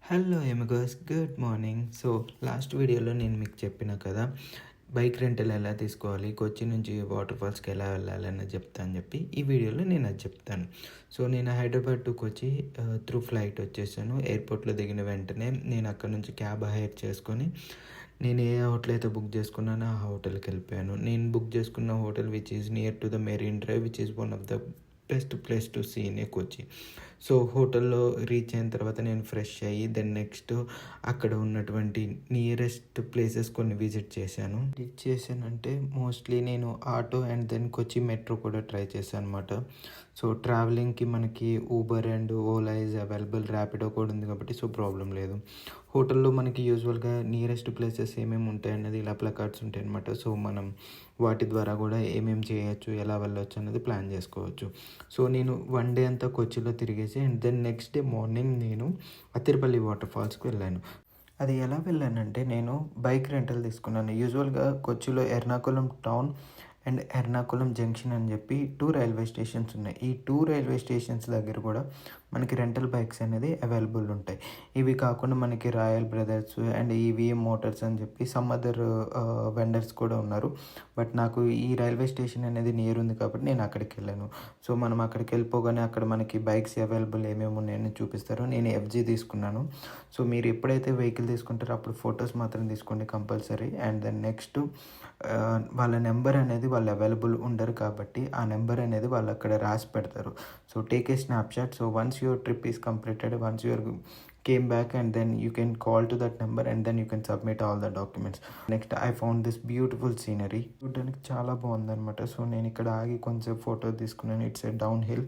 Hello amigos, good morning. So last వీడియోలో నేను మీకు చెప్పిన కదా, బైక్ రెంటల్ ఎలా తీసుకోవాలి, కొచ్చి నుంచి వాటర్ ఫాల్స్కి ఎలా వెళ్ళాలి అన్నది చెప్తాను చెప్పి ఈ వీడియోలో నేను అది చెప్తాను. సో నేను Hyderabad to Kochi through flight వచ్చేసాను. ఎయిర్పోర్ట్లో దిగిన వెంటనే నేను అక్కడ నుంచి క్యాబ్ హైర్ చేసుకొని నేను ఏ హోటల్ అయితే బుక్ చేసుకున్నానో ఆ హోటల్కి వెళ్ళిపోయాను. నేను బుక్ చేసుకున్న hotel which is near to the Marine Drive, which is one of the best place to see in Kochi. So హోటల్లో రీచ్ అయిన తర్వాత నేను ఫ్రెష్ అయ్యి దెన్ నెక్స్ట్ అక్కడ ఉన్నటువంటి నియరెస్ట్ ప్లేసెస్ కొన్ని విజిట్ చేశానంటే మోస్ట్లీ నేను auto and then Kochi metro కూడా ట్రై చేశాను అనమాట. సో ట్రావెలింగ్కి మనకి Uber and Ola is available, Rapido కూడా ఉంది కాబట్టి సో ప్రాబ్లం లేదు. హోటల్లో మనకి యూజువల్గా నియరెస్ట్ ప్లేసెస్ ఏమేమి ఉంటాయి అన్నది ఇలా ప్లకార్డ్స్ ఉంటాయి అనమాట. సో మనం వాటి ద్వారా కూడా ఏమేమి చేయొచ్చు, ఎలా వెళ్ళొచ్చు అన్నది ప్లాన్ చేసుకోవచ్చు. సో నేను వన్ డే అంతా కొచ్చిలో తిరిగేసి and then next day morning నేను అతిరపల్లి వాటర్ ఫాల్స్కి వెళ్ళాను. అది ఎలా వెళ్ళానంటే నేను బైక్ రెంటల్ తీసుకున్నాను. యూజువల్గా కొచ్చిలో Ernakulam town and Ernakulam junction అని చెప్పి 2 రైల్వే స్టేషన్స్ ఉన్నాయి. ఈ 2 రైల్వే స్టేషన్స్ దగ్గర కూడా మనకి రెంటల్ బైక్స్ అనేది అవైలబుల్ ఉంటాయి. ఇవి కాకుండా మనకి royal brothers and EVM Motors అని చెప్పి సమ్ అదర్ వెండర్స్ కూడా ఉన్నారు. బట్ నాకు ఈ రైల్వే స్టేషన్ అనేది నియర్ ఉంది కాబట్టి నేను అక్కడికి వెళ్ళాను. సో మనం అక్కడికి వెళ్ళిపోగానే అక్కడ మనకి బైక్స్ అవైలబుల్ ఏమేమి ఉన్నాయని చూపిస్తారు. నేను ఎఫ్జీ తీసుకున్నాను. సో మీరు ఎప్పుడైతే వెహికల్ తీసుకుంటారో అప్పుడు ఫొటోస్ మాత్రం తీసుకోండి కంపల్సరీ. అండ్ దెన్ నెక్స్ట్ వాళ్ళ నెంబర్ అనేది వాళ్ళు అవైలబుల్ ఉండరు కాబట్టి ఆ నెంబర్ అనేది వాళ్ళు అక్కడ రాసి పెడతారు. So take a snapshot. So once your trip is completed, once your came back and then you can call to that number and then you can submit all the documents. Next I found this beautiful scenery. చూడడానికి చాలా బాగుందన్నమాట. So నేను ఇక్కడ ఆగి కొంచెం photo తీసుకున్నాను. It's a down hill.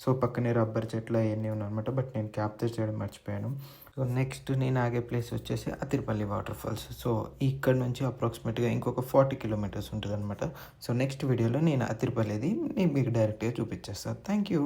So పక్కనే rubber చెట్లు అవన్నీ ఉన్నాయన్నమాట. బట్ నేను క్యాప్చర్ చేయడం మర్చిపోయాను. సో నెక్స్ట్ నేను ఆగే ప్లేస్ వచ్చేసి అతిరపల్లి వాటర్ ఫాల్స్. సో ఇక్కడ నుంచి అప్రాక్సిమేట్గా ఇంకొక 40 కిలోమీటర్స్ ఉంటుంది అనమాట. సో నెక్స్ట్ వీడియోలో నేను అతిరపల్లిది నేను మీకు డైరెక్ట్గా చూపించేస్తాను. Thank you.